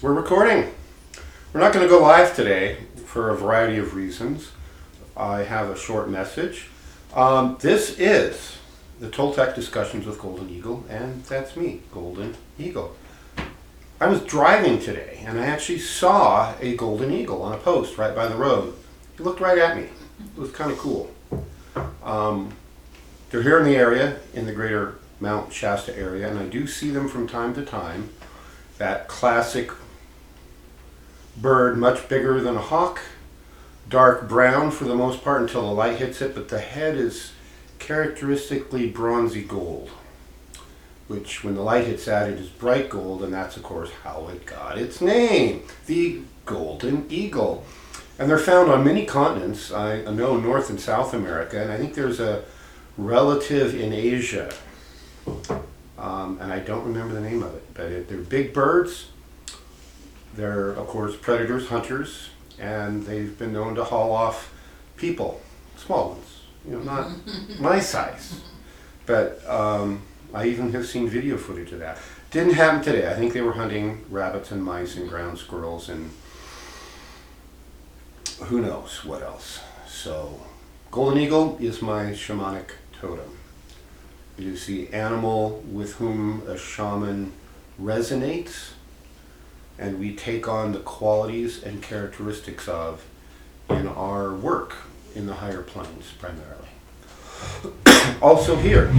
We're recording. We're not going to go live today for a variety of reasons. I have a short message. This is the Toltec Discussions with Golden Eagle, and that's me, Golden Eagle. I was driving today, and I actually saw a golden eagle on a post right by the road. He looked right at me. It was kind of cool. They're here in the area, in the greater Mount Shasta area, and I do see them from time to time. That classic bird, much bigger than a hawk, dark brown for the most part until the light hits it, but the head is characteristically bronzy gold, which when the light hits that, it is bright gold, and that's of course how it got its name, the golden eagle. And they're found on many continents. I know North and South America, and I think there's a relative in Asia, and I don't remember the name of it, but they're big birds. They're, of course, predators, hunters, and they've been known to haul off people, small ones, not my size. But I even have seen video footage of that. Didn't happen today. I think they were hunting rabbits and mice and ground squirrels and who knows what else. So, golden eagle is my shamanic totem. It is the animal with whom a shaman resonates, and we take on the qualities and characteristics of in our work in the higher planes primarily. Also here,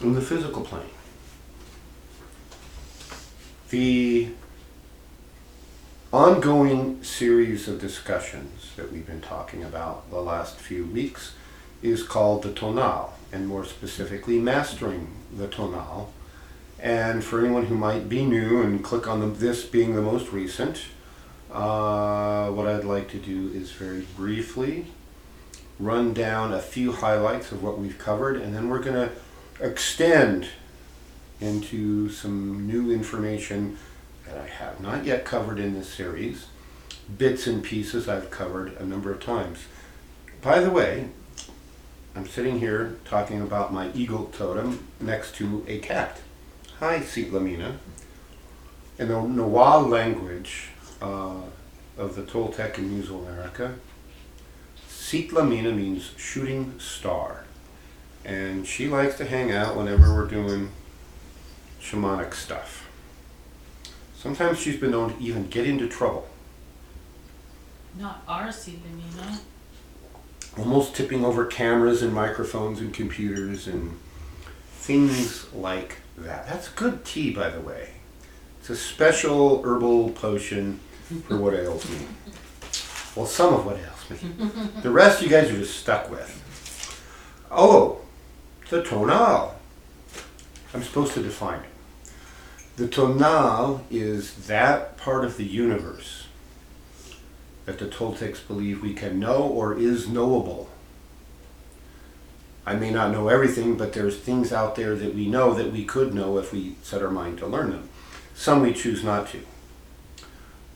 in the physical plane. The ongoing series of discussions that we've been talking about the last few weeks is called the Tonal, and more specifically, mastering the Tonal. And for anyone who might be new and click on this being the most recent, what I'd like to do is very briefly run down a few highlights of what we've covered, and then we're going to extend into some new information that I have not yet covered in this series, bits and pieces I've covered a number of times. By the way, I'm sitting here talking about my eagle totem next to a cat. Hi, Sitlamina. In the Nawal language of the Toltec in Mesoamerica, Sitlamina means shooting star. And she likes to hang out whenever we're doing shamanic stuff. Sometimes she's been known to even get into trouble. Not our Sitlamina. Almost tipping over cameras and microphones and computers and things like that. That's good tea, by the way. It's a special herbal potion for what ails me. Well, some of what ails me. The rest you guys are just stuck with. Oh, the tonal. I'm supposed to define it. The tonal is that part of the universe that the Toltecs believe we can know or is knowable. I may not know everything, but there's things out there that we know that we could know if we set our mind to learn them. Some we choose not to.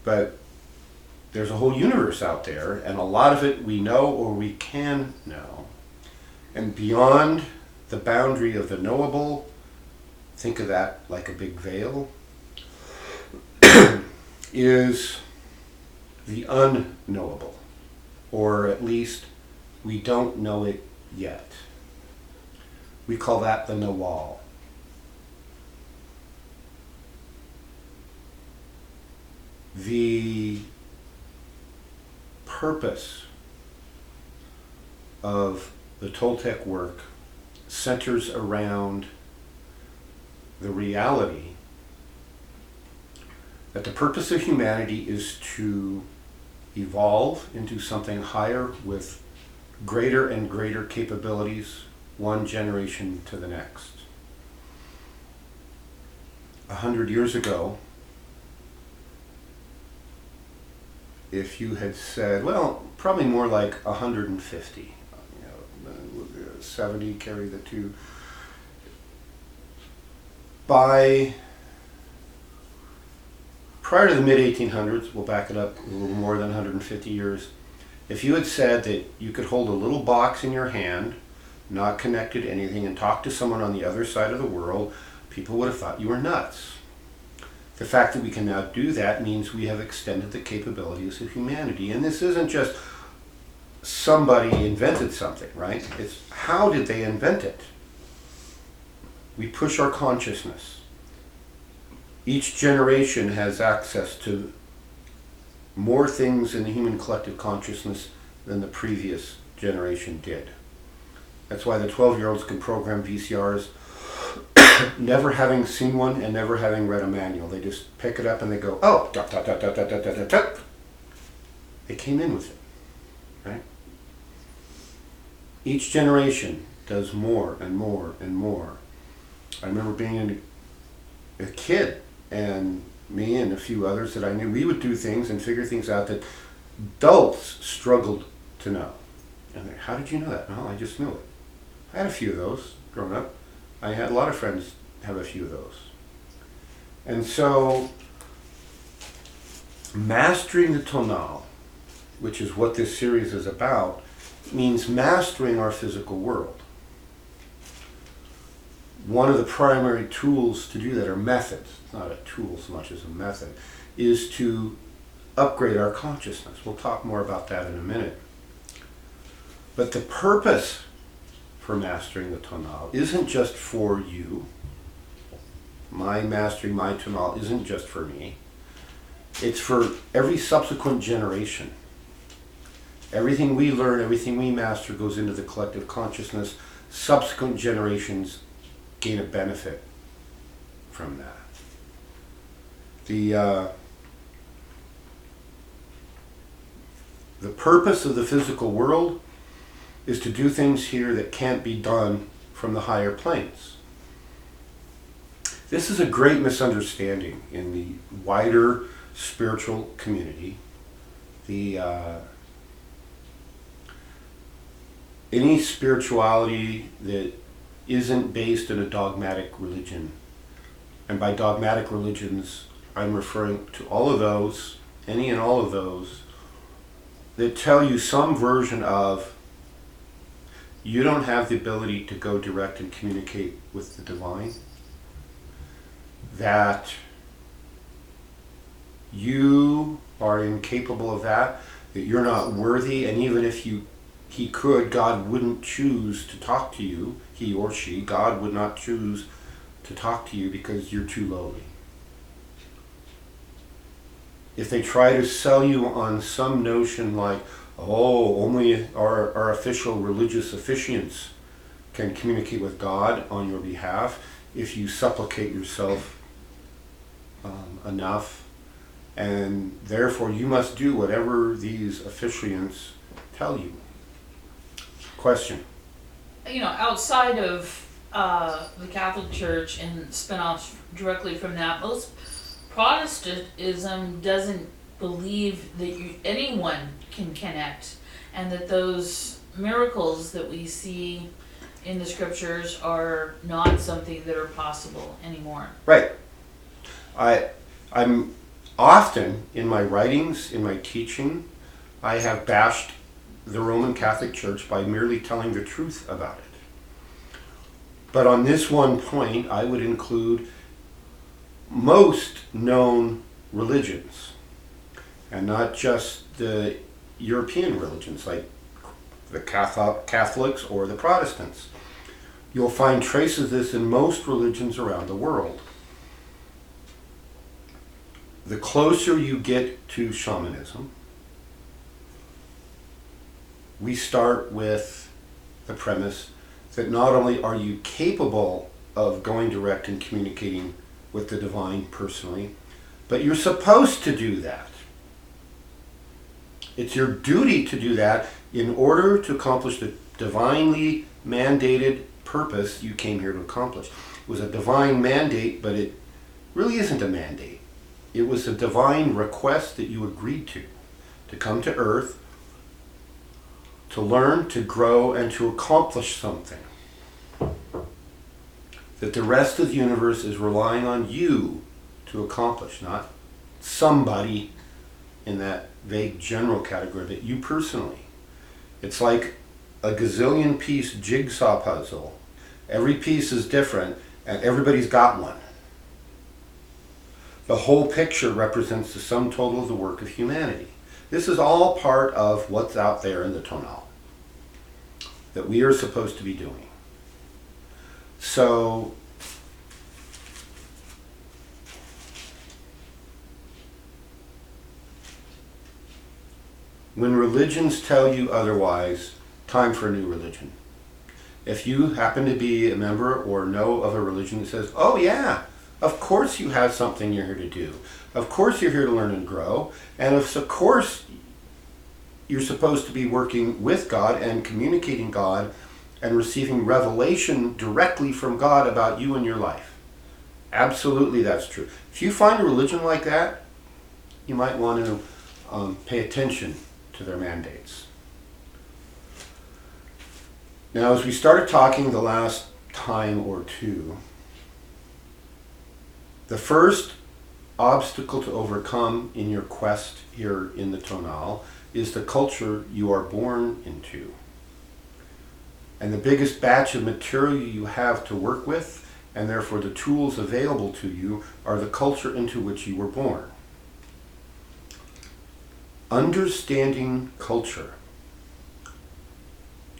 But there's a whole universe out there, and a lot of it we know or we can know. And beyond the boundary of the knowable, think of that like a big veil, is the unknowable, or at least we don't know it yet. We call that the Nawal. The purpose of the Toltec work centers around the reality that the purpose of humanity is to evolve into something higher with greater and greater capabilities, one generation to the next. 100 years ago, if you had said, well, probably more like 150, 70, carry the two. Prior to the mid-1800s, we'll back it up a little more than 150 years, if you had said that you could hold a little box in your hand, not connected to anything, and talk to someone on the other side of the world, people would have thought you were nuts. The fact that we can now do that means we have extended the capabilities of humanity. And this isn't just somebody invented something, right? It's how did they invent it? We push our consciousness. Each generation has access to more things in the human collective consciousness than the previous generation did. That's why the 12-year-olds can program VCRs, never having seen one and never having read a manual. They just pick it up and they go, oh, dot, dot, dot, dot, dot, dot, dot, dot. They came in with it, right? Each generation does more and more and more. I remember being a kid, and me and a few others that I knew, we would do things and figure things out that adults struggled to know. And they're, how did you know that? No, I just knew it. I had a few of those growing up. I had a lot of friends have a few of those. And so, mastering the tonal, which is what this series is about, means mastering our physical world. One of the primary tools to do that, or methods, it's not a tool so much as a method, is to upgrade our consciousness. We'll talk more about that in a minute. But the purpose for mastering the tonal isn't just for you. My mastering my tonal isn't just for me. It's for every subsequent generation. Everything we learn, everything we master goes into the collective consciousness. Subsequent generations gain a benefit from that. The purpose of the physical world is to do things here that can't be done from the higher planes. This is a great misunderstanding in the wider spiritual community. Any spirituality that isn't based in a dogmatic religion, and by dogmatic religions I'm referring to all of those, any and all of those, that tell you some version of you don't have the ability to go direct and communicate with the divine, that you are incapable of that, that you're not worthy, and even if he could, God wouldn't choose to talk to you, he or she, God would not choose to talk to you because you're too lowly. If they try to sell you on some notion like, oh, only our official religious officiants can communicate with God on your behalf if you supplicate yourself enough, and therefore you must do whatever these officiants tell you. Question. Outside of the Catholic Church and spin-offs directly from that, most Protestantism doesn't believe that anyone can connect, and that those miracles that we see in the scriptures are not something that are possible anymore. Right. I'm often, in my writings, in my teaching, I have bashed the Roman Catholic Church by merely telling the truth about it. But on this one point, I would include most known religions, and not just the European religions like the Catholics or the Protestants. You'll find traces of this in most religions around the world. The closer you get to shamanism, we start with the premise that not only are you capable of going direct and communicating with the divine personally, but you're supposed to do that. It's your duty to do that in order to accomplish the divinely mandated purpose you came here to accomplish. It was a divine mandate, but it really isn't a mandate. It was a divine request that you agreed to come to Earth, to learn, to grow, and to accomplish something. That the rest of the universe is relying on you to accomplish, not somebody in that vague general category, but you personally. It's like a gazillion piece jigsaw puzzle. Every piece is different, and everybody's got one. The whole picture represents the sum total of the work of humanity. This is all part of what's out there in the Tonal that we are supposed to be doing. So, when religions tell you otherwise, time for a new religion. If you happen to be a member or know of a religion that says, oh yeah, of course you have something you're here to do. Of course you're here to learn and grow. And of course you're supposed to be working with God and communicating God and receiving revelation directly from God about you and your life. Absolutely, that's true. If you find a religion like that, you might want to pay attention to their mandates. Now, as we started talking the last time or two, the first obstacle to overcome in your quest here in the Tonal is the culture you are born into. And the biggest batch of material you have to work with, and therefore the tools available to you, are the culture into which you were born. Understanding culture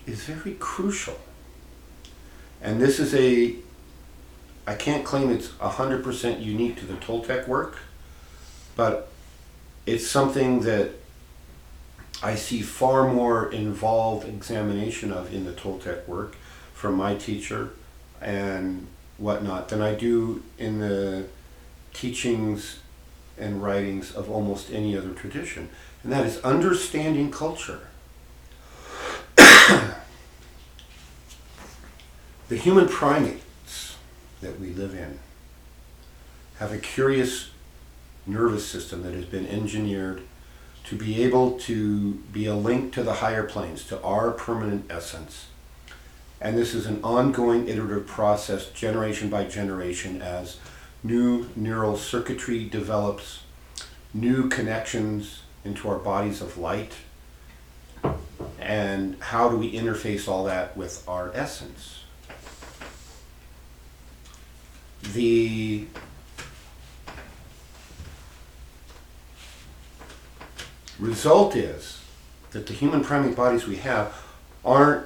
is very crucial. And this is I can't claim it's 100% unique to the Toltec work, but it's something that I see far more involved examination of in the Toltec work from my teacher and whatnot than I do in the teachings and writings of almost any other tradition. And that is understanding culture. The human primates that we live in have a curious nervous system that has been engineered to be able to be a link to the higher planes, to our permanent essence. And this is an ongoing iterative process, generation by generation, as new neural circuitry develops, new connections into our bodies of light, and how do we interface all that with our essence. The result is that the human primate bodies we have we're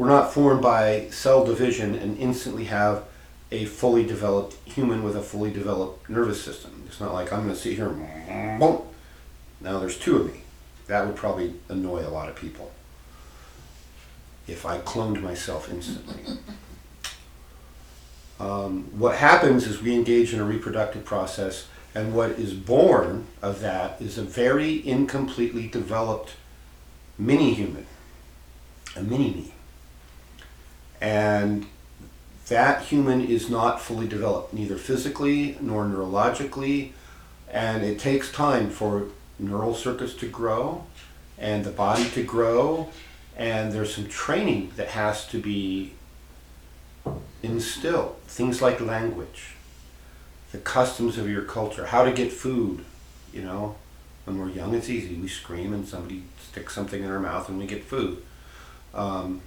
not formed by cell division and instantly have a fully developed human with a fully developed nervous system. It's not like I'm going to sit here and boom, now there's two of me. That would probably annoy a lot of people if I cloned myself instantly. What happens is we engage in a reproductive process, and what is born of that is a very incompletely developed mini-human, a mini-me. And that human is not fully developed, neither physically nor neurologically, and it takes time for neural circuits to grow and the body to grow, and there's some training that has to be instilled. Things like language, the customs of your culture, how to get food. You know, when we're young it's easy. We scream and somebody sticks something in our mouth and we get food. Now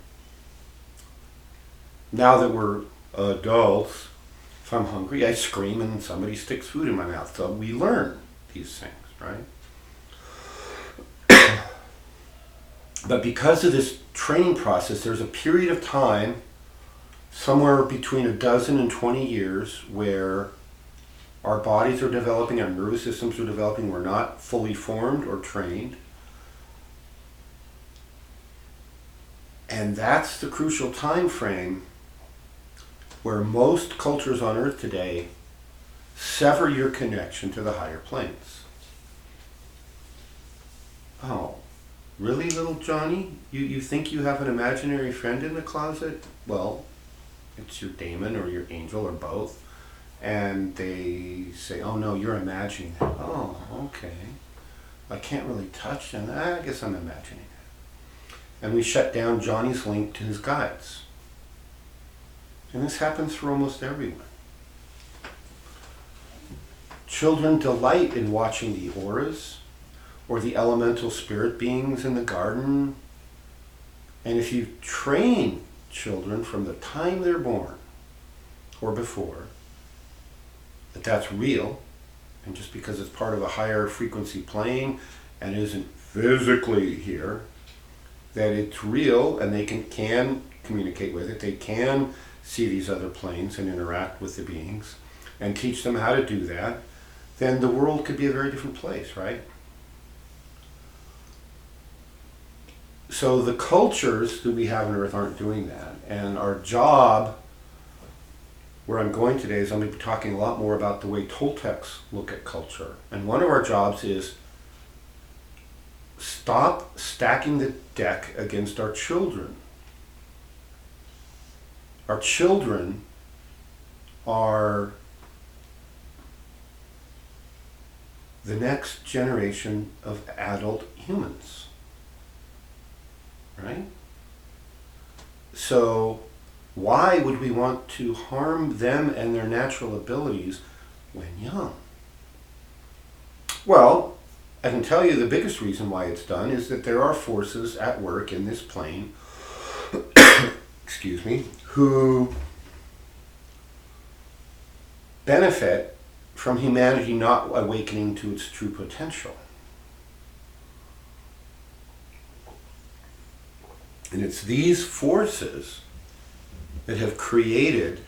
that we're adults, if I'm hungry I scream and somebody sticks food in my mouth. So we learn these things, right? But because of this training process, there's a period of time, somewhere between 12 and 20 years, where our bodies are developing, our nervous systems are developing, we're not fully formed or trained. And that's the crucial time frame where most cultures on Earth today sever your connection to the higher planes. Oh, really, little Johnny? You think you have an imaginary friend in the closet? Well, it's your daemon or your angel or both. And they say, oh no, you're imagining that. Oh, okay. I can't really touch them. I guess I'm imagining it. And we shut down Johnny's link to his guides. And this happens for almost everyone. Children delight in watching the auras or the elemental spirit beings in the garden. And if you train children from the time they're born or before, that's real, And just because it's part of a higher frequency plane and isn't physically here, that it's real and they can communicate with it. They can see these other planes and interact with the beings and teach them how to do that, then the world could be a very different place, right? So the cultures that we have on Earth aren't doing that. And our job, where I'm going today, is I'm going to be talking a lot more about the way Toltecs look at culture. And one of our jobs is stop stacking the deck against our children. Our children are the next generation of adult humans, right? So why would we want to harm them and their natural abilities when young? Well, I can tell you the biggest reason why it's done is that there are forces at work in this plane, excuse me, who benefit from humanity not awakening to its true potential. And it's these forces that have created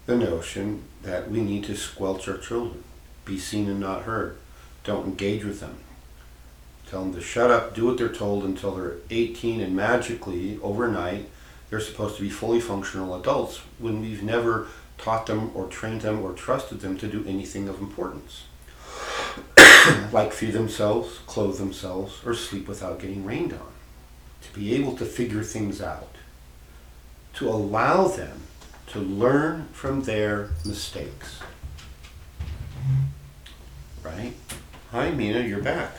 the notion that we need to squelch our children, be seen and not heard, don't engage with them, tell them to shut up, do what they're told until they're 18, and magically, overnight, they're supposed to be fully functional adults when we've never taught them or trained them or trusted them to do anything of importance. Like feed themselves, clothe themselves, or sleep without getting rained on. To be able to figure things out. To allow them to learn from their mistakes. Right? Hi, Mina, you're back.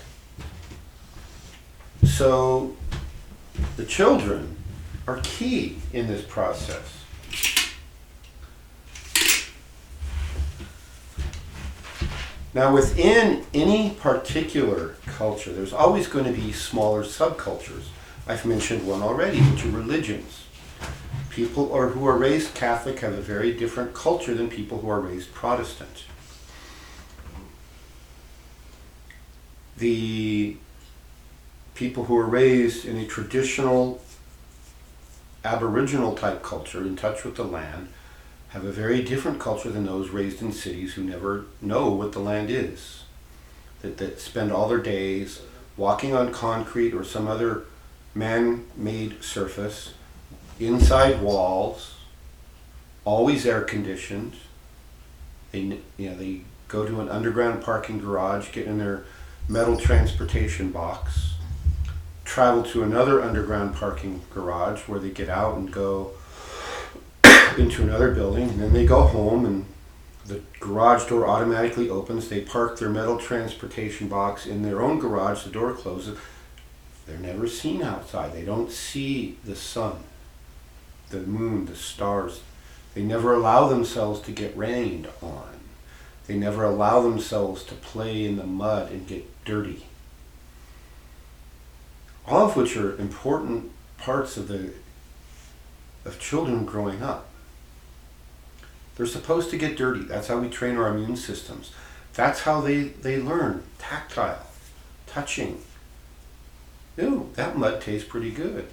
So, the children are key in this process. Now, within any particular culture, there's always going to be smaller subcultures. I've mentioned one already, which are religions. People who are raised Catholic have a very different culture than people who are raised Protestant. The people who are raised in a traditional Aboriginal type culture, in touch with the land, have a very different culture than those raised in cities who never know what the land is. That spend all their days walking on concrete or some other man-made surface, inside walls, always air conditioned. They go to an underground parking garage, get in their metal transportation box, travel to another underground parking garage where they get out and go into another building, and then they go home and the garage door automatically opens. They park their metal transportation box in their own garage, the door closes. They're never seen outside. They don't see the sun, the moon, the stars. They never allow themselves to get rained on. They never allow themselves to play in the mud and get dirty. All of which are important parts of children growing up. They're supposed to get dirty. That's how we train our immune systems. That's how they learn. Tactile, touching. Ooh, that mud tastes pretty good.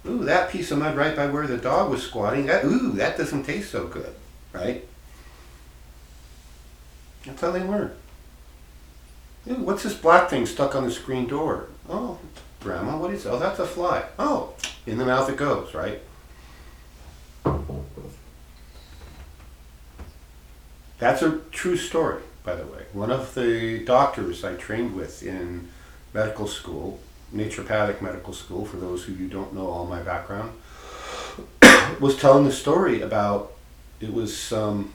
Ooh, that piece of mud right by where the dog was squatting, that doesn't taste so good, right? That's how they learn. Ooh, what's this black thing stuck on the screen door? Oh, Grandma, what is it? Oh, that's a fly. Oh, in the mouth it goes, right? That's a true story, by the way. One of the doctors I trained with in medical school, naturopathic medical school, for those of you who don't know all my background, was telling the story about, it was some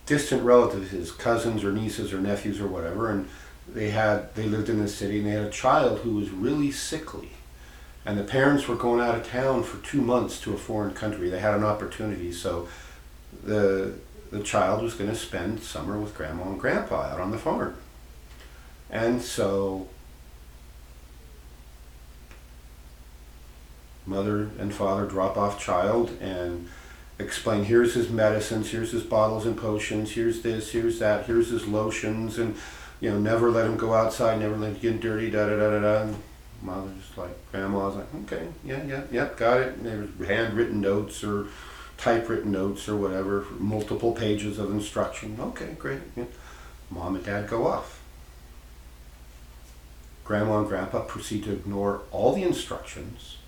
distant relatives, his cousins or nieces or nephews or whatever, and they lived in the city and they had a child who was really sickly. And the parents were going out of town for 2 months to a foreign country. They had an opportunity, so the child was going to spend summer with Grandma and Grandpa out on the farm. And so mother and father drop off child, and explain, here's his medicines, here's his bottles and potions, here's this, here's that, here's his lotions, and never let him go outside, never let him get dirty, da da da da da. And mother's like, grandma's like, okay, yeah, got it. And there's handwritten notes or typewritten notes or whatever, multiple pages of instruction. Okay, great. Yeah. Mom and Dad go off. Grandma and Grandpa proceed to ignore all the instructions,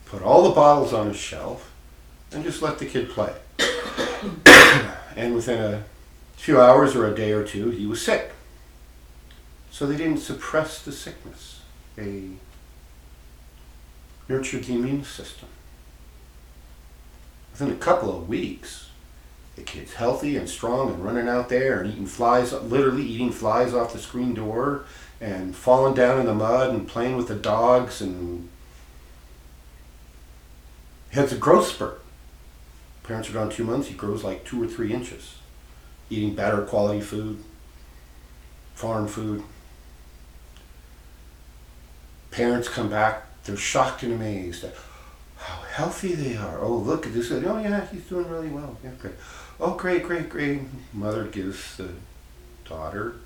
put all the bottles on a shelf, and just let the kid play. And within a few hours or a day or two, he was sick. So they didn't suppress the sickness. They nurtured the immune system. Within a couple of weeks, the kid's healthy and strong and running out there and eating flies, literally eating flies off the screen door and falling down in the mud and playing with the dogs, and he has a growth spurt. Parents are gone 2 months, he grows like 2 or 3 inches, eating better quality food, farm food. Parents come back, they're shocked and amazed at how healthy they are. Oh, look at this. Oh, yeah, he's doing really well. Yeah, great. Oh, great. Mother gives the daughter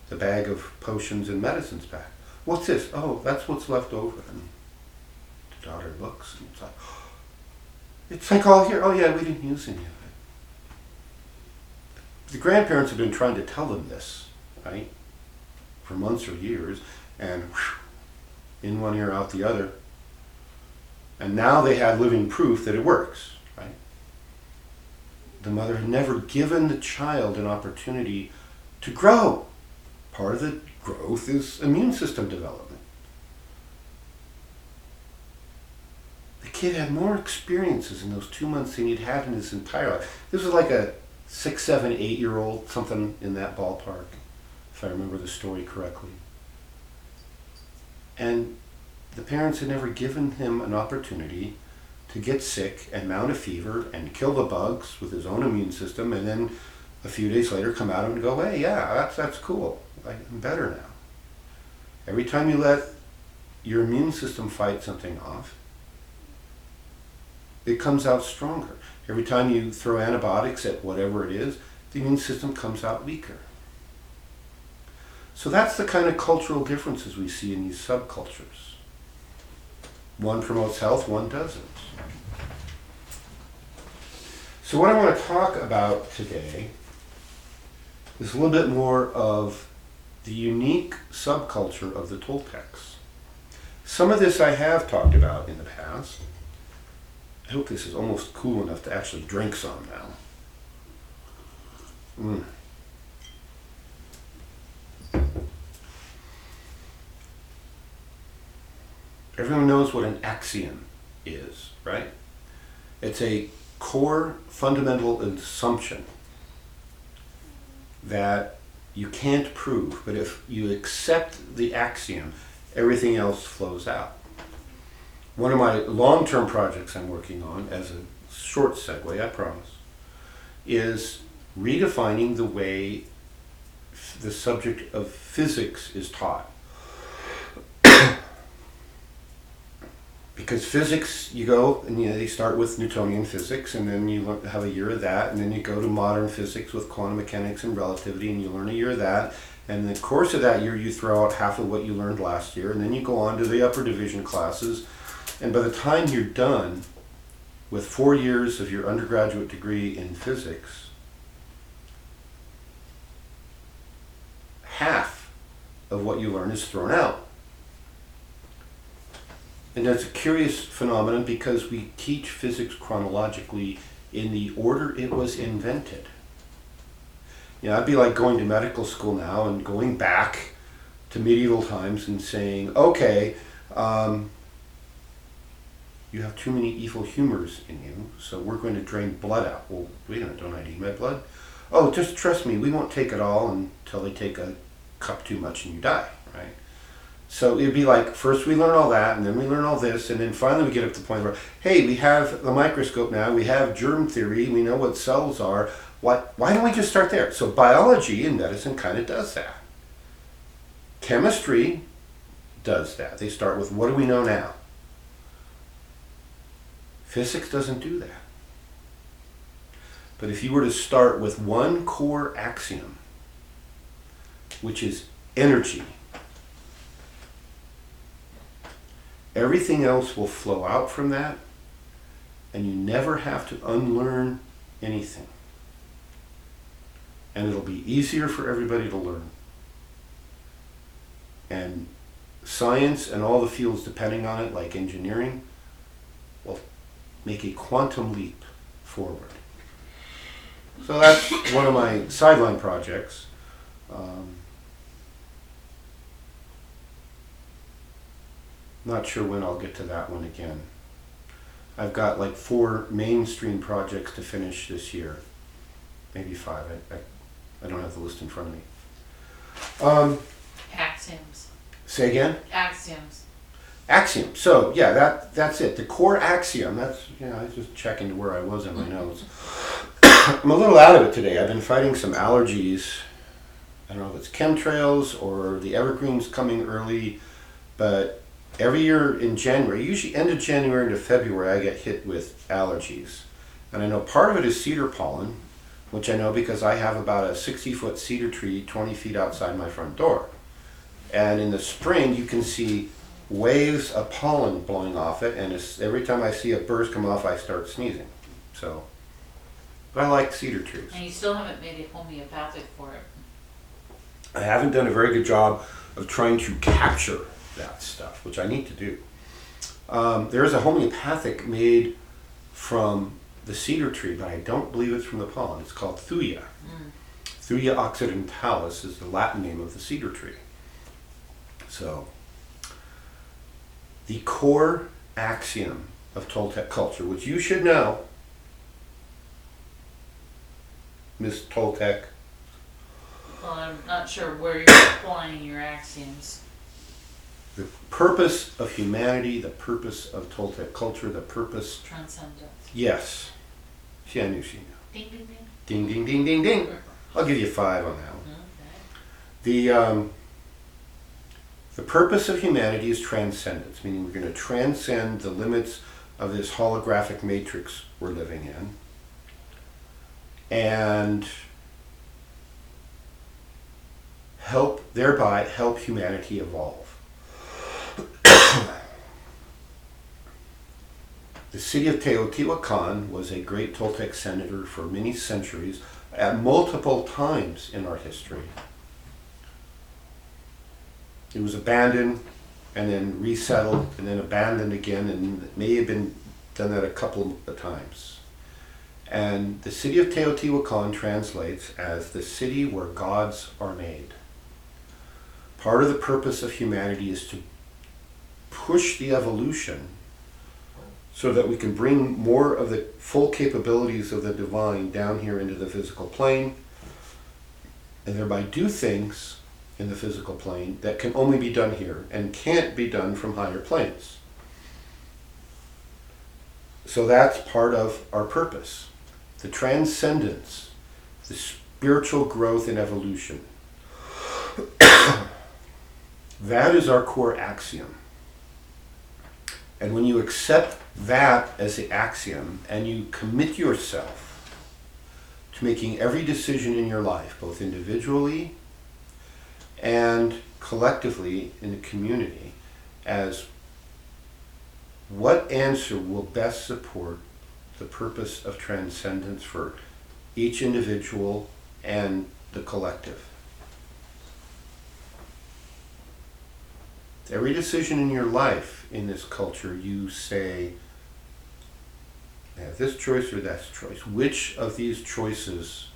the bag of potions and medicines back. What's this? Oh, that's what's left over. And the daughter looks and it's like all here. Oh, yeah, we didn't use any of it. The grandparents have been trying to tell them this, right, for months or years, and whew, in one ear, out the other. And now they had living proof that it works, right? The mother had never given the child an opportunity to grow. Part of the growth is immune system development. The kid had more experiences in those 2 months than he'd had in his entire life. This was like a 6, 7, 8-year-old, something in that ballpark, if I remember the story correctly. And the parents had never given him an opportunity to get sick and mount a fever and kill the bugs with his own immune system, and then a few days later come out and go, hey, yeah, that's cool. I'm better now. Every time you let your immune system fight something off, it comes out stronger. Every time you throw antibiotics at whatever it is, the immune system comes out weaker. So that's the kind of cultural differences we see in these subcultures. One promotes health, one doesn't. So what I want to talk about today is a little bit more of the unique subculture of the Toltecs. Some of this I have talked about in the past. I hope this is almost cool enough to actually drink some now. Everyone knows what an axiom is, right? It's a core fundamental assumption that you can't prove, but if you accept the axiom, everything else flows out. One of my long-term projects I'm working on, as a short segue, I promise, is redefining the way the subject of physics is taught. Because physics, you go and they start with Newtonian physics, and then you have a year of that, and then you go to modern physics with quantum mechanics and relativity, and you learn a year of that, and in the course of that year you throw out half of what you learned last year, and then you go on to the upper division classes, and by the time you're done with 4 years of your undergraduate degree in physics, half of what you learn is thrown out. And that's a curious phenomenon because we teach physics chronologically in the order it was invented. I'd be like going to medical school now and going back to medieval times and saying, okay, you have too many evil humors in you, so we're going to drain blood out. Well, wait a minute, don't I need my blood? Oh, just trust me, we won't take it all until they take a cup too much and you die, right? So it'd be like, first we learn all that, and then we learn all this, and then finally we get up to the point where, hey, we have the microscope now, we have germ theory, we know what cells are, why don't we just start there? So biology and medicine kind of does that. Chemistry does that. They start with, what do we know now? Physics doesn't do that. But if you were to start with one core axiom, which is energy, everything else will flow out from that, and you never have to unlearn anything. And it'll be easier for everybody to learn. And science and all the fields depending on it, like engineering, will make a quantum leap forward. So that's one of my sideline projects. Not sure when I'll get to that one again. I've got like 4 mainstream projects to finish this year. Maybe 5. I don't have the list in front of me. Axioms. Say again? Axioms. Axiom. So yeah, that's it. The core axiom. That's, I was just checking where I was in my notes. I'm a little out of it today. I've been fighting some allergies. I don't know if it's chemtrails or the evergreens coming early, but every year in January, usually end of January into February, I get hit with allergies. And I know part of it is cedar pollen, which I know because I have about a 60-foot cedar tree 20 feet outside my front door. And in the spring, you can see waves of pollen blowing off it, and every time I see a burst come off, I start sneezing. So, but I like cedar trees. And you still haven't made it homeopathic for it. I haven't done a very good job of trying to capture that stuff, which I need to do. There is a homeopathic made from the cedar tree, but I don't believe it's from the pollen. It's called Thuya. Thuya occidentalis is the Latin name of the cedar tree. So, the core axiom of Toltec culture, which you should know, Miss Toltec. Well, I'm not sure where you're applying your axioms. The purpose of humanity, the purpose of Toltec culture, the purpose... Transcendence. Yes. See, I knew she knew. Ding, ding, ding. Ding, ding, ding, ding, ding. I'll give you 5 on that one. Okay. The purpose of humanity is transcendence, meaning we're going to transcend the limits of this holographic matrix we're living in, and thereby help humanity evolve. The city of Teotihuacan was a great Toltec senator for many centuries, at multiple times in our history. It was abandoned and then resettled and then abandoned again, and it may have been done that a couple of times. And the city of Teotihuacan translates as the city where gods are made. Part of the purpose of humanity is to push the evolution so that we can bring more of the full capabilities of the divine down here into the physical plane, and thereby do things in the physical plane that can only be done here and can't be done from higher planes. So that's part of our purpose. The transcendence, the spiritual growth and evolution. That is our core axiom. And when you accept that as the axiom and you commit yourself to making every decision in your life, both individually and collectively in the community, as what answer will best support the purpose of transcendence for each individual and the collective. Every decision in your life in this culture, you say, I have this choice or that choice. Which of these choices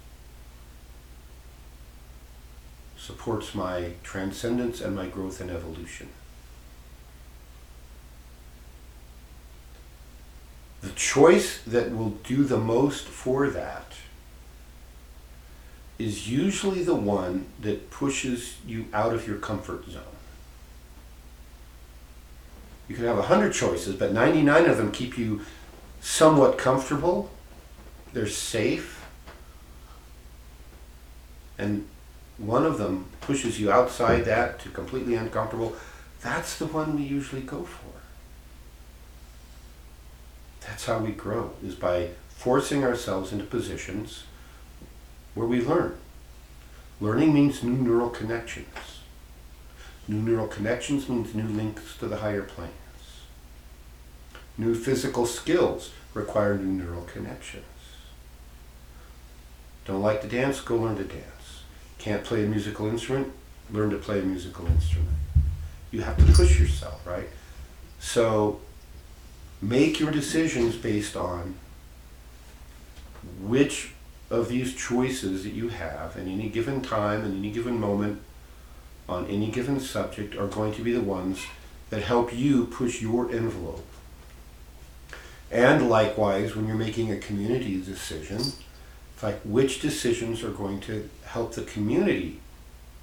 supports my transcendence and my growth and evolution? The choice that will do the most for that is usually the one that pushes you out of your comfort zone. You can have 100 choices, but 99 of them keep you somewhat comfortable. They're safe. And one of them pushes you outside that to completely uncomfortable. That's the one we usually go for. That's how we grow, is by forcing ourselves into positions where we learn. Learning means new neural connections. New neural connections means new links to the higher planes. New physical skills require new neural connections. Don't like to dance? Go learn to dance. Can't play a musical instrument? Learn to play a musical instrument. You have to push yourself, right? So make your decisions based on which of these choices that you have at any given time, at any given moment, on any given subject are going to be the ones that help you push your envelope. And likewise, when you're making a community decision, it's like which decisions are going to help the community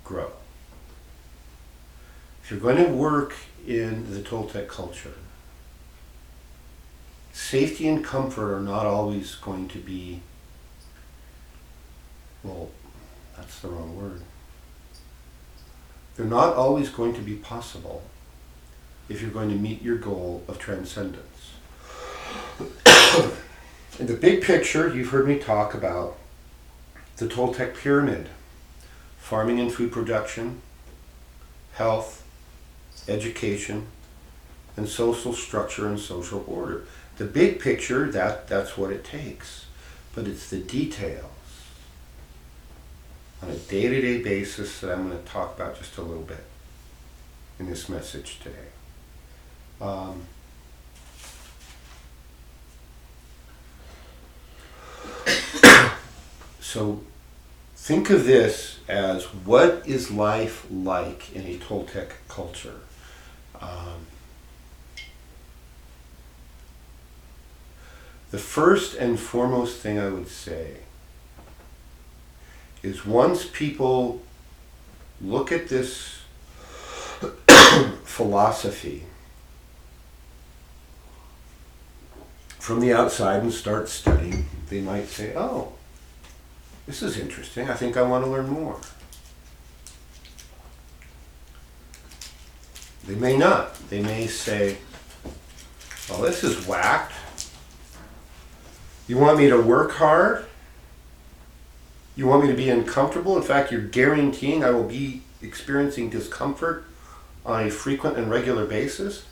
grow. If you're going to work in the Toltec culture, safety and comfort are not always going to be, well, that's the wrong word. They're not always going to be possible if you're going to meet your goal of transcendence. In the big picture, you've heard me talk about the Toltec pyramid: farming and food production, health, education, and social structure and social order. The big picture, that's what it takes. But it's the details on a day-to-day basis that I'm going to talk about just a little bit in this message today. So think of this as what is life like in a Toltec culture. The first and foremost thing I would say is once people look at this philosophy from the outside and start studying, they might say, oh, this is interesting. I think I want to learn more. They may not. They may say, well, this is whacked. You want me to work hard? You want me to be uncomfortable? In fact, you're guaranteeing I will be experiencing discomfort on a frequent and regular basis?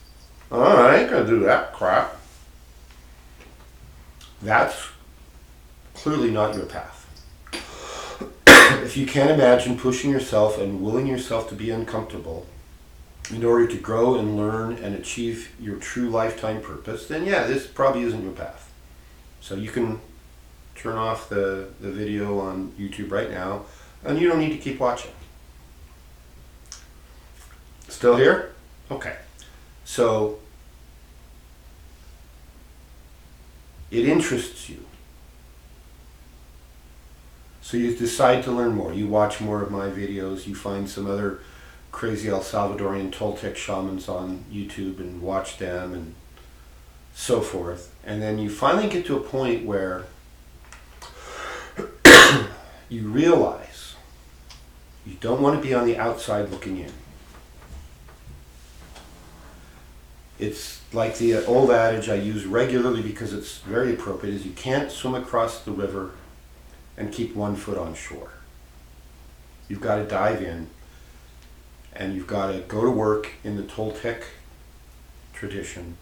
Oh, I ain't gonna do that crap. That's clearly not your path. If you can't imagine pushing yourself and willing yourself to be uncomfortable in order to grow and learn and achieve your true lifetime purpose, then yeah, this probably isn't your path. So you can turn off the video on YouTube right now, and you don't need to keep watching. Still here? Okay. So it interests you. So you decide to learn more. You watch more of my videos. You find some other crazy El Salvadorian Toltec shamans on YouTube and watch them and so forth. And then you finally get to a point where you realize you don't want to be on the outside looking in. It's like the old adage I use regularly because it's very appropriate, is you can't swim across the river and keep one foot on shore. You've got to dive in, and you've got to go to work in the Toltec tradition,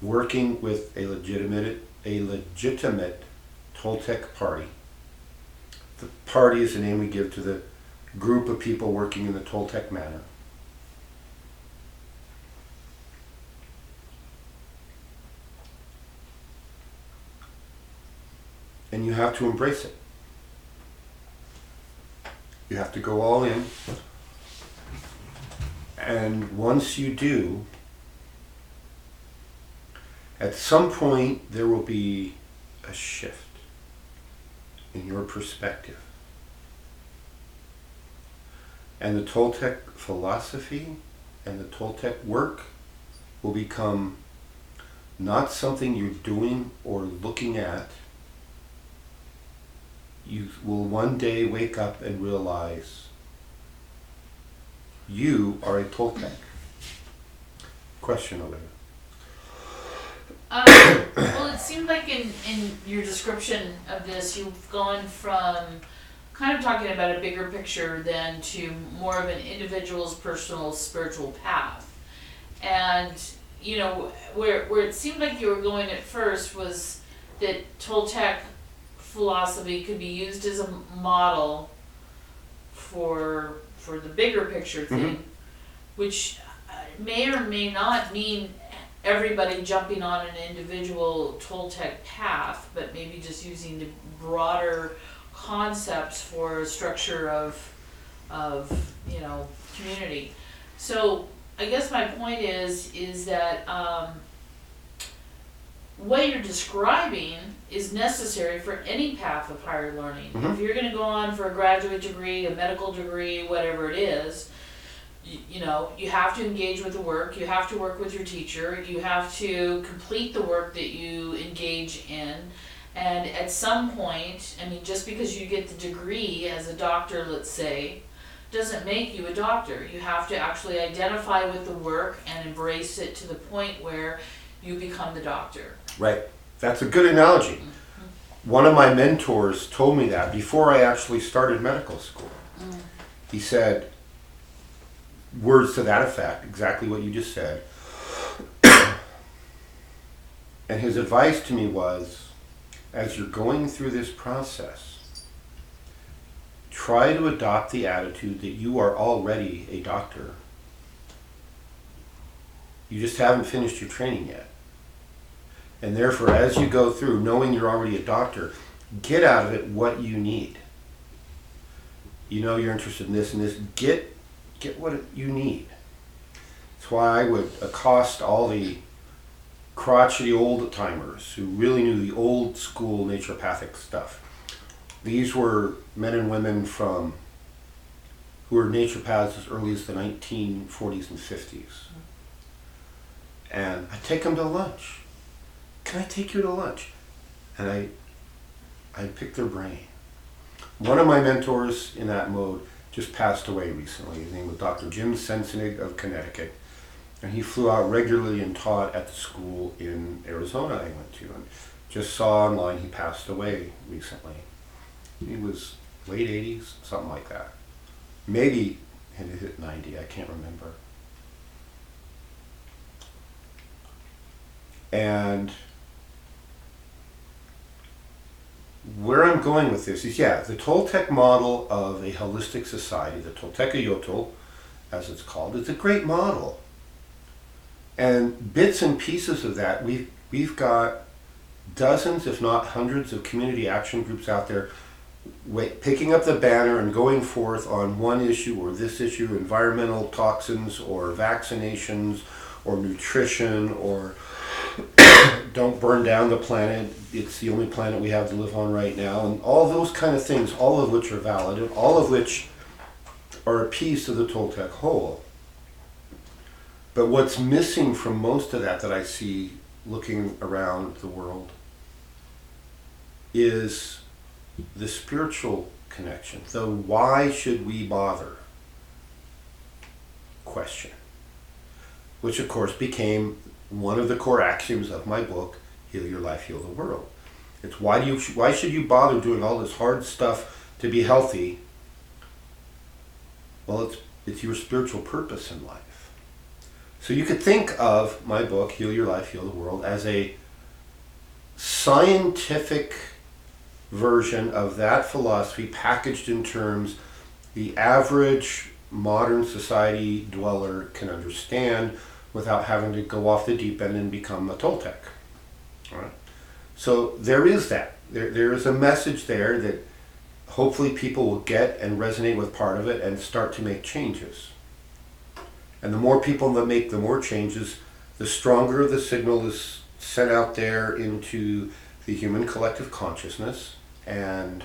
working with a legitimate Toltec party. The party is the name we give to the group of people working in the Toltec manner. And you have to embrace it. You have to go all in. And once you do, at some point there will be a shift in your perspective. And the Toltec philosophy and the Toltec work will become not something you're doing or looking at. You will one day wake up and realize you are a Toltec. Question, Olivia. Well, it seemed like in your description of this, you've gone from kind of talking about a bigger picture than to more of an individual's personal spiritual path. And, you know, where it seemed like you were going at first was that Toltec philosophy could be used as a model for the bigger picture thing, which may or may not mean everybody jumping on an individual Toltec path, but maybe just using the broader concepts for a structure of you know, community. So I guess my point is that what you're describing is necessary for any path of higher learning. If you're going to go on for a graduate degree, a medical degree, whatever it is, you know, you have to engage with the work, you have to work with your teacher, you have to complete the work that you engage in, and at some point, I mean, just because you get the degree as a doctor, let's say, doesn't make you a doctor. You have to actually identify with the work and embrace it to the point where you become the doctor. Right. That's a good analogy. One of my mentors told me that before I actually started medical school. He said, words to that effect, exactly what you just said. And his advice to me was, as you're going through this process, try to adopt the attitude that you are already a doctor. You just haven't finished your training yet. And therefore, as you go through, knowing you're already a doctor, get out of it what you need. You know you're interested in this and this. Get what you need. That's why I would accost all the crotchety old timers who really knew the old school naturopathic stuff. These were men and women who were naturopaths as early as the 1940s and 50s. And I take them to lunch. Can I take you to lunch? And I pick their brain. One of my mentors in that mode just passed away recently. His name was Dr. Jim Sensenig of Connecticut. And he flew out regularly and taught at the school in Arizona I went to. And just saw online he passed away recently. He was late 80s, something like that. Maybe had hit 90, I can't remember. And where I'm going with this is, the Toltec model of a holistic society, the Toltecayotl, as it's called, is a great model. And bits and pieces of that, we've got dozens, if not hundreds, of community action groups out there picking up the banner and going forth on one issue or this issue, environmental toxins or vaccinations or nutrition or don't burn down the planet, it's the only planet we have to live on right now, and all those kind of things, all of which are valid and all of which are a piece of the Toltec whole. But what's missing from most of that I see looking around the world is the spiritual connection, the why should we bother question, which of course became one of the core axioms of my book, Heal Your Life, Heal the World. It's why should you bother doing all this hard stuff to be healthy? Well, it's your spiritual purpose in life. So you could think of my book, Heal Your Life, Heal the World, as a scientific version of that philosophy packaged in terms the average modern society dweller can understand without having to go off the deep end and become a Toltec. All right? So there is that. There is a message there that hopefully people will get and resonate with part of it and start to make changes. And the more people that make the more changes, the stronger the signal is sent out there into the human collective consciousness, and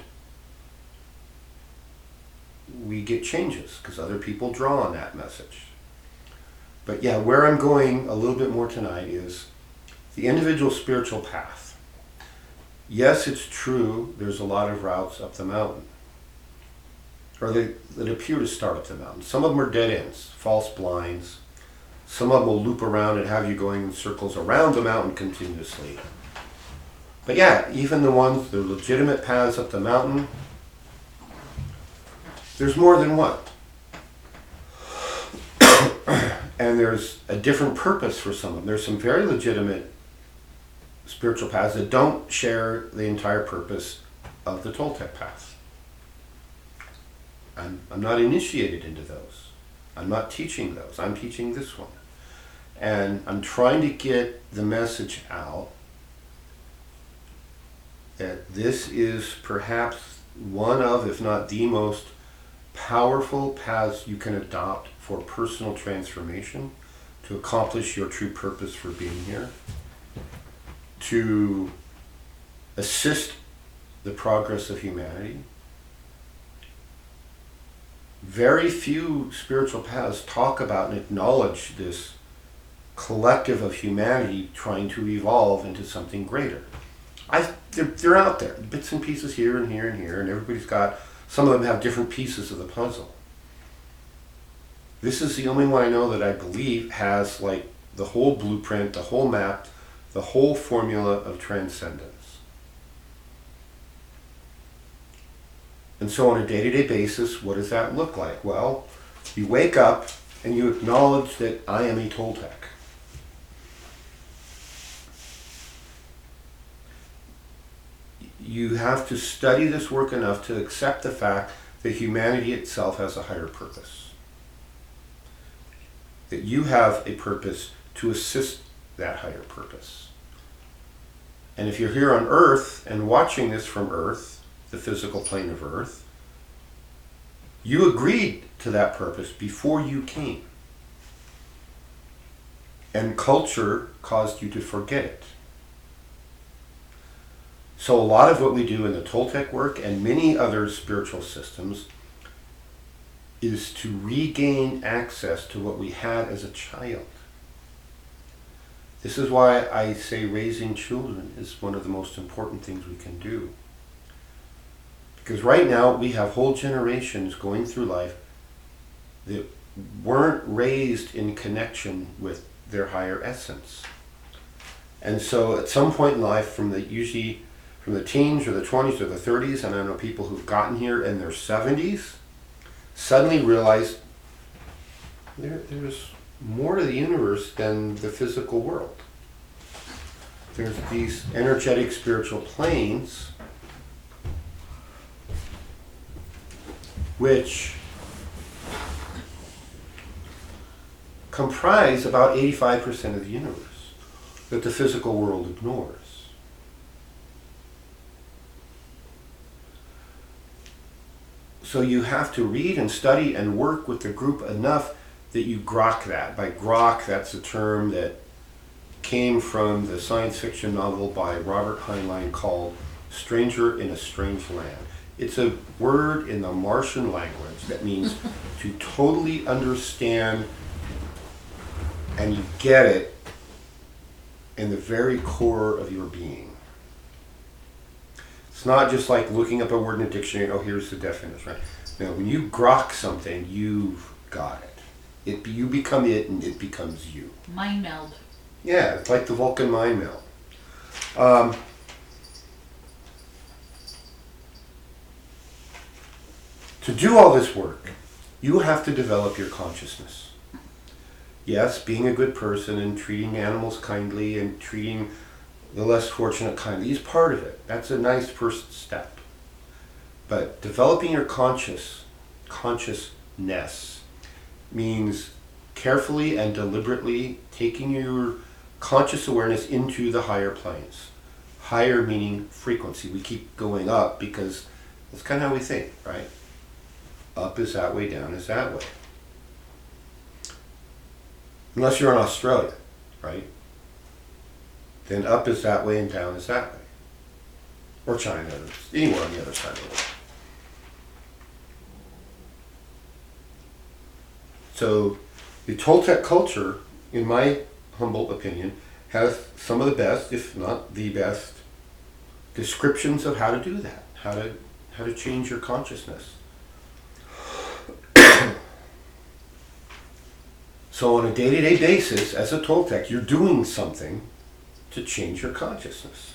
we get changes because other people draw on that message. But where I'm going a little bit more tonight is the individual spiritual path. Yes, it's true, there's a lot of routes up the mountain, or that appear to start up the mountain. Some of them are dead ends, false blinds. Some of them will loop around and have you going in circles around the mountain continuously. But yeah, even the ones, the legitimate paths up the mountain, there's more than one. And there's a different purpose for some of them. There's some very legitimate spiritual paths that don't share the entire purpose of the Toltec path. I'm not initiated into those. I'm not teaching those. I'm teaching this one. And I'm trying to get the message out that this is perhaps one of, if not the most powerful paths you can adopt for personal transformation, to accomplish your true purpose for being here, to assist the progress of humanity. Very few spiritual paths talk about and acknowledge this collective of humanity trying to evolve into something greater. They're out there, bits and pieces here and here and here, and everybody's got, some of them have different pieces of the puzzle. This is the only one I know that I believe has like the whole blueprint, the whole map, the whole formula of transcendence. And so on a day-to-day basis, what does that look like? Well, you wake up and you acknowledge that I am a Toltec. You have to study this work enough to accept the fact that humanity itself has a higher purpose. That you have a purpose to assist that higher purpose. And if you're here on Earth and watching this from Earth, the physical plane of Earth, you agreed to that purpose before you came. And culture caused you to forget it. So a lot of what we do in the Toltec work and many other spiritual systems is to regain access to what we had as a child. This is why I say raising children is one of the most important things we can do. Because right now we have whole generations going through life that weren't raised in connection with their higher essence. And so at some point in life, usually from the teens or the 20s or the 30s, and I know people who've gotten here in their 70s, suddenly realize there's more to the universe than the physical world. There's these energetic spiritual planes which comprise about 85% of the universe that the physical world ignores. So you have to read and study and work with the group enough that you grok that. By grok, that's a term that came from the science fiction novel by Robert Heinlein called Stranger in a Strange Land. It's a word in the Martian language that means to totally understand, and you get it in the very core of your being. It's not just like looking up a word in a dictionary, oh, here's the definition, right? No, when you grok something, you've got it. You become it and it becomes you. Mind meld. Yeah, it's like the Vulcan mind meld. To do all this work, you have to develop your consciousness. Yes, being a good person and treating animals kindly and treating the less fortunate kindly is part of it. That's a nice first step. But developing your consciousness means carefully and deliberately taking your conscious awareness into the higher planes. Higher meaning frequency. We keep going up because that's kind of how we think, right? Up is that way, down is that way. Unless you're in Australia, right? Then up is that way and down is that way. Or China, or anywhere on the other side of the world. So the Toltec culture, in my humble opinion, has some of the best, if not the best, descriptions of how to do that, how to change your consciousness. So on a day-to-day basis, as a Toltec, you're doing something to change your consciousness.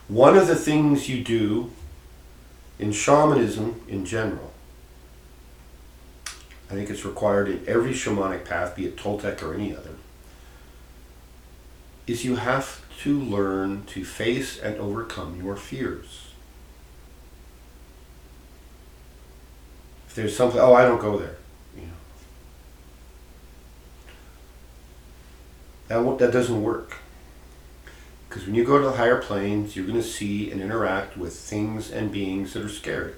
One of the things you do in shamanism in general, I think it's required in every shamanic path, be it Toltec or any other, is you have to learn to face and overcome your fears. If there's something, oh, I don't go there, that doesn't work. Because when you go to the higher planes, you're going to see and interact with things and beings that are scary.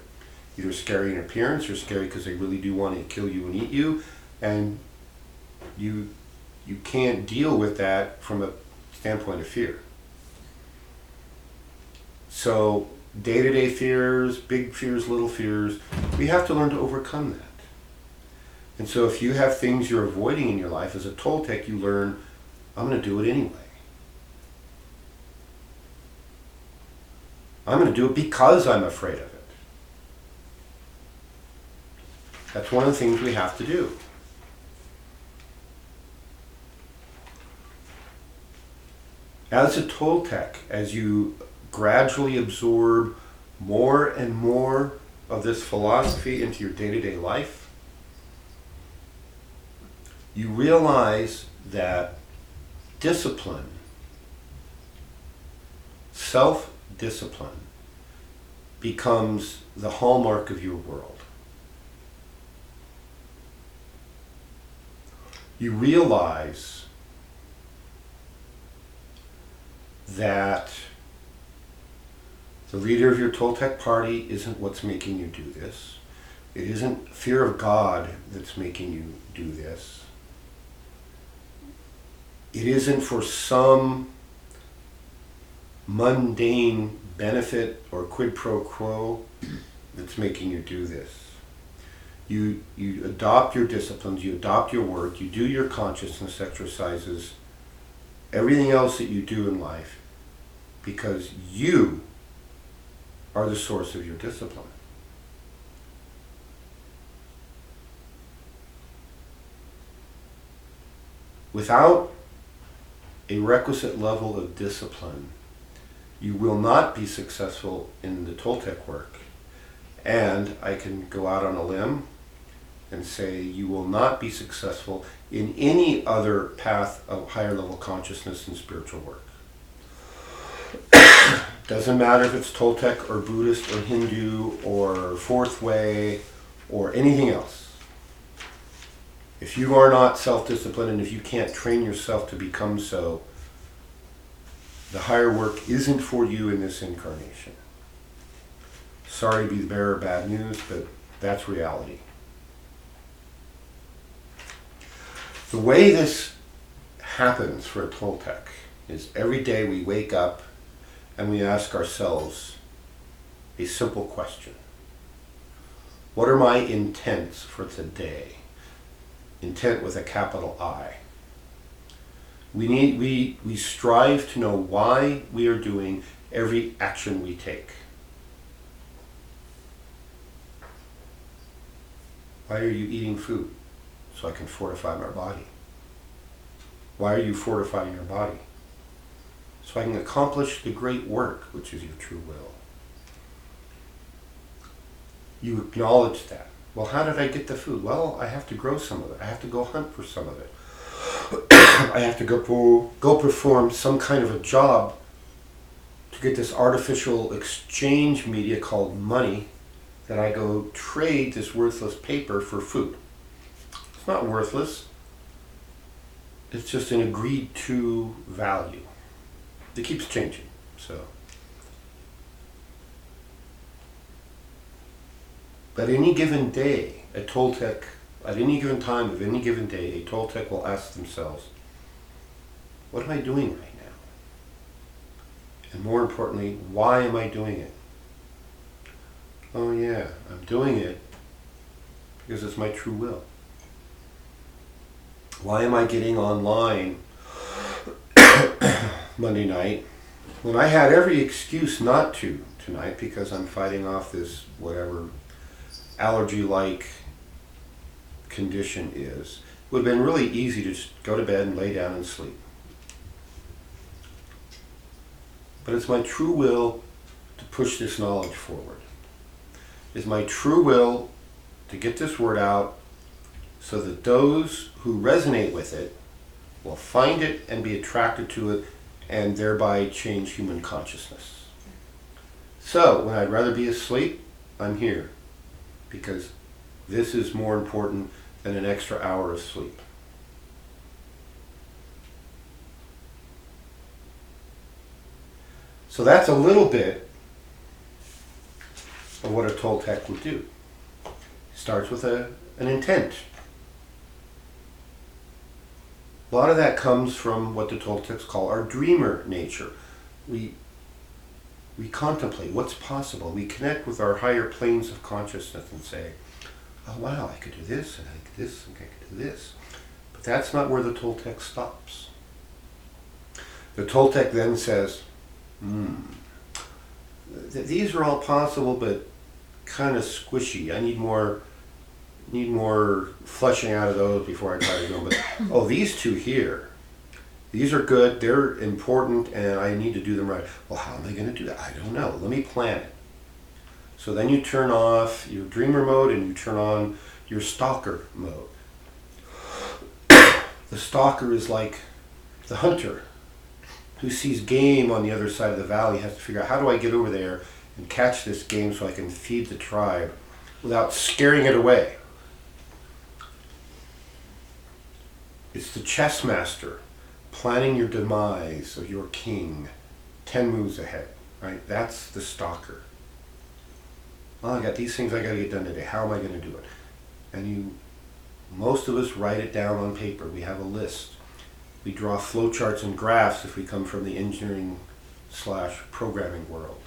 Either scary in appearance or scary because they really do want to kill you and eat you, and you can't deal with that from a standpoint of fear. So day-to-day fears, big fears, little fears, we have to learn to overcome that. And so if you have things you're avoiding in your life, as a Toltec, you learn, I'm going to do it anyway. I'm going to do it because I'm afraid of it. That's one of the things we have to do. As a Toltec, as you gradually absorb more and more of this philosophy into your day-to-day life, you realize that discipline, self-discipline, becomes the hallmark of your world. You realize that the leader of your Toltec party isn't what's making you do this. It isn't fear of God that's making you do this. It isn't for some mundane benefit or quid pro quo that's making you do this. You adopt your disciplines, you adopt your work, you do your consciousness exercises, everything else that you do in life, because you are the source of your discipline. Without a requisite level of discipline, you will not be successful in the Toltec work. And I can go out on a limb and say you will not be successful in any other path of higher level consciousness and spiritual work. Doesn't matter if it's Toltec or Buddhist or Hindu or Fourth Way or anything else. If you are not self-disciplined and if you can't train yourself to become so, the higher work isn't for you in this incarnation. Sorry to be the bearer of bad news, but that's reality. The way this happens for a Toltec is every day we wake up and we ask ourselves a simple question. What are my intents for today? Intent with a capital I. We strive to know why we are doing every action we take. Why are you eating food? So I can fortify my body. Why are you fortifying your body? So I can accomplish the great work, which is your true will. You acknowledge that. Well, how did I get the food? Well, I have to grow some of it. I have to go hunt for some of it. I have to go perform some kind of a job to get this artificial exchange media called money that I go trade this worthless paper for food. It's not worthless. It's just an agreed to value. It keeps changing. So, but any given day, a Toltec, at any given time of any given day, a Toltec will ask themselves, what am I doing right now? And more importantly, why am I doing it? Oh yeah, I'm doing it because it's my true will. Why am I getting online Monday night when I had every excuse not to tonight because I'm fighting off this whatever allergy-like condition is, it would have been really easy to just go to bed and lay down and sleep. But it's my true will to push this knowledge forward. It's my true will to get this word out so that those who resonate with it will find it and be attracted to it and thereby change human consciousness. So, when I'd rather be asleep, I'm here because this is more important than an extra hour of sleep. So that's a little bit of what a Toltec would do. Starts with an intent. A lot of that comes from what the Toltecs call our dreamer nature. We contemplate what's possible. We connect with our higher planes of consciousness and say, oh wow, I could do this, and I could do this, and I could do this. But that's not where the Toltec stops. The Toltec then says, these are all possible, but kind of squishy. I need more fleshing out of those before I try to do them. But these two here, these are good, they're important, and I need to do them right. Well, how am I going to do that? I don't know. Let me plan it. So then you turn off your dreamer mode and you turn on your stalker mode. The stalker is like the hunter who sees game on the other side of the valley, has to figure out, how do I get over there and catch this game so I can feed the tribe without scaring it away? It's the chess master planning your demise of your king 10 moves ahead, right? That's the stalker. Well, I got these things I got to get done today. How am I going to do it? And most of us write it down on paper. We have a list. We draw flowcharts and graphs if we come from the engineering/programming world.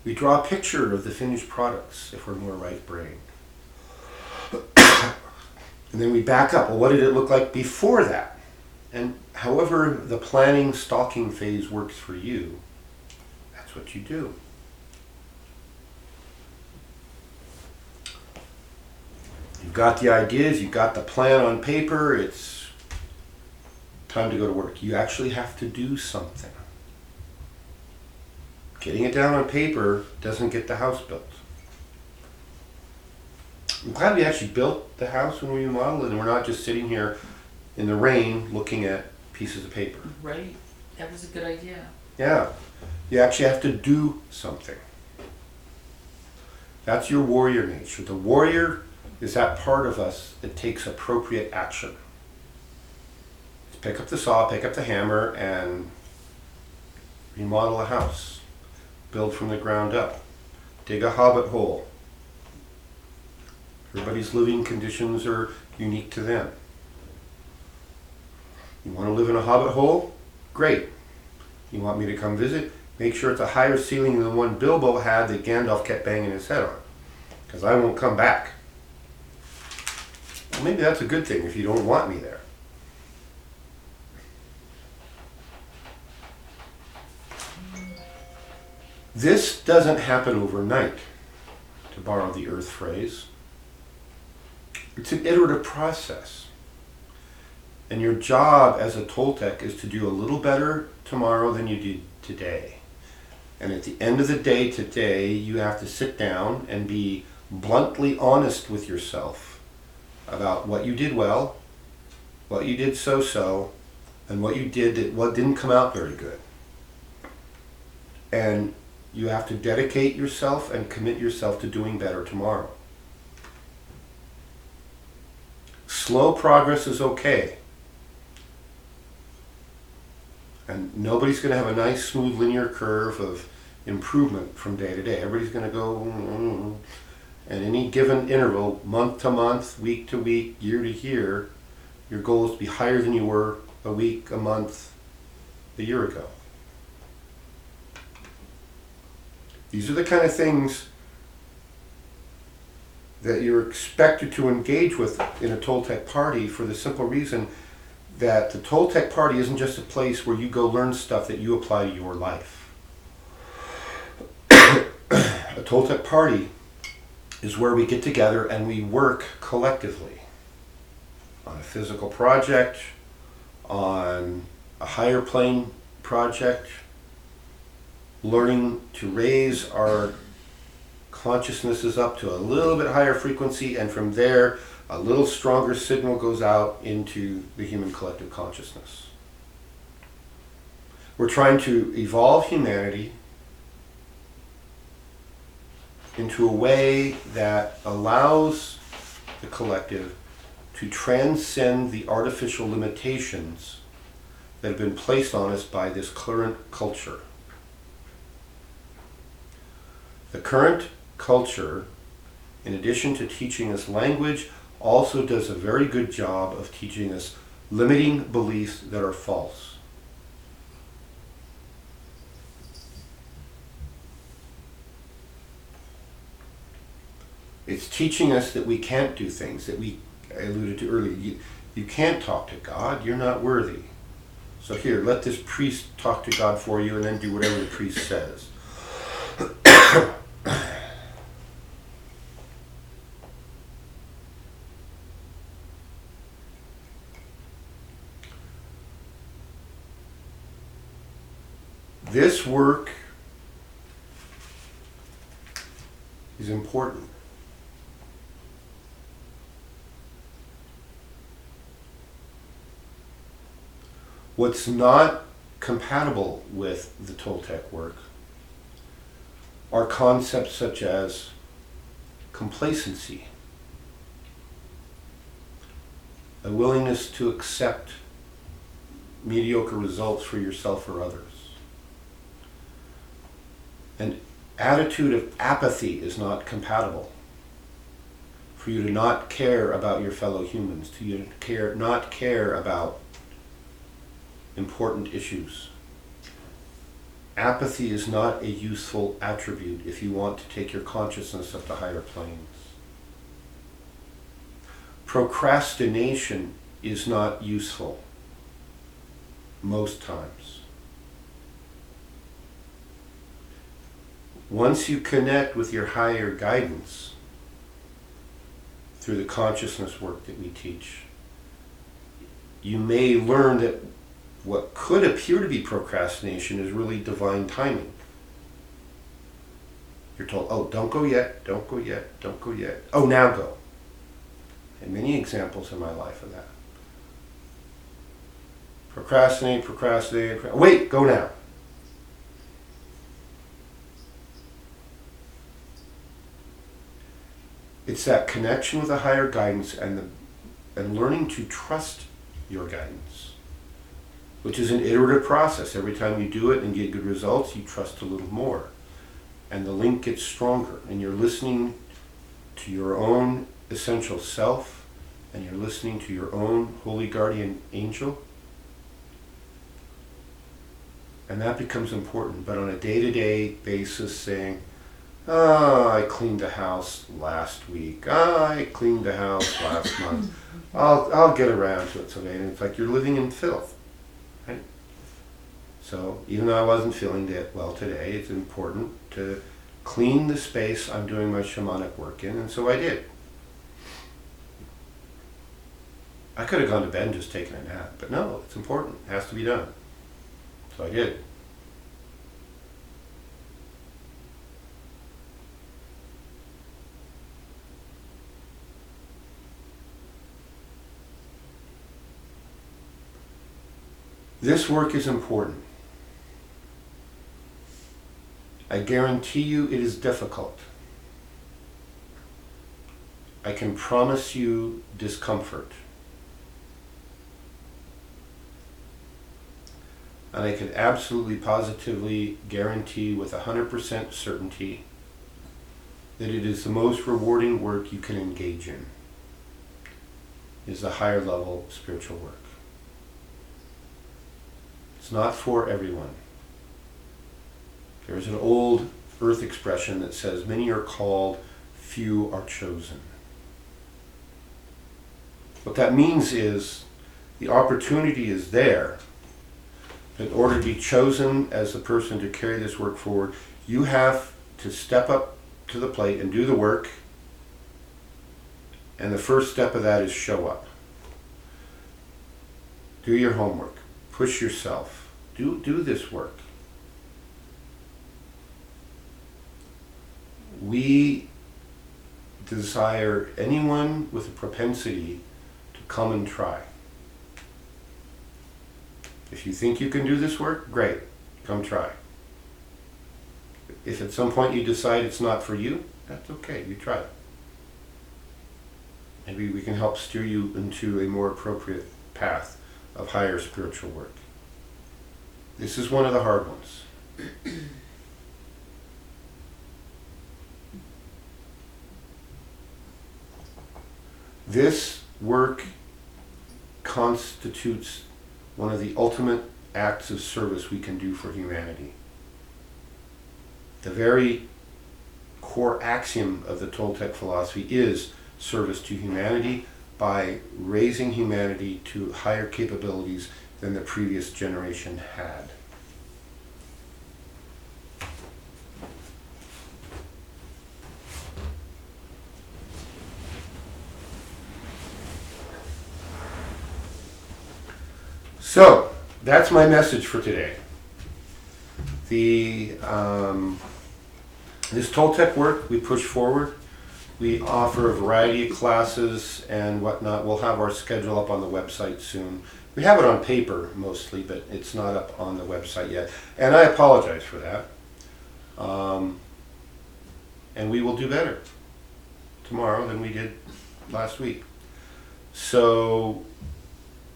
We draw a picture of the finished products if we're more right brain. And then we back up. Well, what did it look like before that? And however the planning, stalking phase works for you, that's what you do. You've got the ideas, you've got the plan on paper, it's time to go to work. You actually have to do something. Getting it down on paper doesn't get the house built. I'm glad we actually built the house when we remodeled it and we're not just sitting here in the rain looking at pieces of paper. Right. That was a good idea. Yeah. You actually have to do something. That's your warrior nature. The warrior is that part of us that takes appropriate action. Pick up the saw, pick up the hammer, and remodel a house. Build from the ground up. Dig a hobbit hole. Everybody's living conditions are unique to them. You want to live in a hobbit hole? Great. You want me to come visit? Make sure it's a higher ceiling than the one Bilbo had that Gandalf kept banging his head on. Because I won't come back. Well, maybe that's a good thing if you don't want me there. This doesn't happen overnight, to borrow the Earth phrase. It's an iterative process. And your job as a Toltec is to do a little better tomorrow than you did today. And at the end of the day today, you have to sit down and be bluntly honest with yourself about what you did well, what you did so-so, and what you did that didn't come out very good. And you have to dedicate yourself and commit yourself to doing better tomorrow. Slow progress is okay. And nobody's going to have a nice, smooth, linear curve of improvement from day to day. Everybody's going to go, and any given interval, month to month, week to week, year to year, your goal is to be higher than you were a week, a month, a year ago. These are the kind of things that you're expected to engage with in a Toltec party for the simple reason that the Toltec party isn't just a place where you go learn stuff that you apply to your life. A Toltec party is where we get together and we work collectively on a physical project, on a higher plane project, learning to raise our consciousnesses up to a little bit higher frequency, and from there a little stronger signal goes out into the human collective consciousness. We're trying to evolve humanity into a way that allows the collective to transcend the artificial limitations that have been placed on us by this current culture. The current culture, in addition to teaching us language, also does a very good job of teaching us limiting beliefs that are false. It's teaching us that we can't do things that I alluded to earlier. You can't talk to God, you're not worthy. So here, let this priest talk to God for you and then do whatever the priest says. This work is important. What's not compatible with the Toltec work are concepts such as complacency, a willingness to accept mediocre results for yourself or others. An attitude of apathy is not compatible. For you to not care about your fellow humans, not care about important issues. Apathy is not a useful attribute if you want to take your consciousness up to higher planes. Procrastination is not useful most times. Once you connect with your higher guidance through the consciousness work that we teach, you may learn that what could appear to be procrastination is really divine timing. You're told, oh, don't go yet, don't go yet, don't go yet. Oh, now go. And many examples in my life of that. Procrastinate, wait, go now. It's that connection with a higher guidance and learning to trust your guidance, which is an iterative process. Every time you do it and get good results, you trust a little more. And the link gets stronger, and you're listening to your own essential self, and you're listening to your own holy guardian angel. And that becomes important. But on a day-to-day basis, saying, oh, I cleaned the house last week. Oh, I cleaned the house last month. I'll get around to it someday. And it's like you're living in filth. Right? So even though I wasn't feeling well today, it's important to clean the space I'm doing my shamanic work in, and so I did. I could have gone to bed and just taken a nap, but no, it's important. It has to be done. So I did. This work is important. I guarantee you it is difficult. I can promise you discomfort. And I can absolutely, positively guarantee with 100% certainty that it is the most rewarding work you can engage in. It is the higher level spiritual work. It's not for everyone. There's an old earth expression that says, many are called, few are chosen. What that means is the opportunity is there. In order to be chosen as the person to carry this work forward, you have to step up to the plate and do the work And the first step of that is show up. Do your homework. Push yourself. Do this work. We desire anyone with a propensity to come and try. If you think you can do this work, great. Come try. If at some point you decide it's not for you, that's okay. You try. Maybe we can help steer you into a more appropriate path of higher spiritual work. This is one of the hard ones. This work constitutes one of the ultimate acts of service we can do for humanity. The very core axiom of the Toltec philosophy is service to humanity by raising humanity to higher capabilities than the previous generation had. So, that's my message for today. This Toltec work we push forward. We offer a variety of classes and whatnot. We'll have our schedule up on the website soon. We have it on paper mostly, but it's not up on the website yet. And I apologize for that. And we will do better tomorrow than we did last week. So,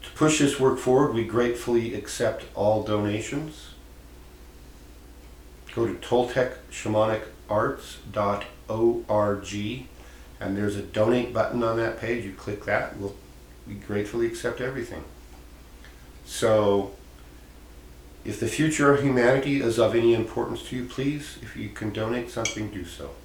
to push this work forward, we gratefully accept all donations. Go to ToltecShamanicarts.org, and there's a donate button on that page. You click that, we gratefully accept everything. So, if the future of humanity is of any importance to you, please, if you can donate something, do so.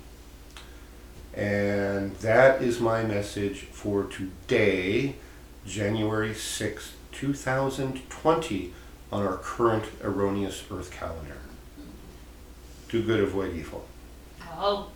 And that is my message for today, January 6th, 2020, on our current erroneous Earth calendar. Do good, avoid evil. Oh.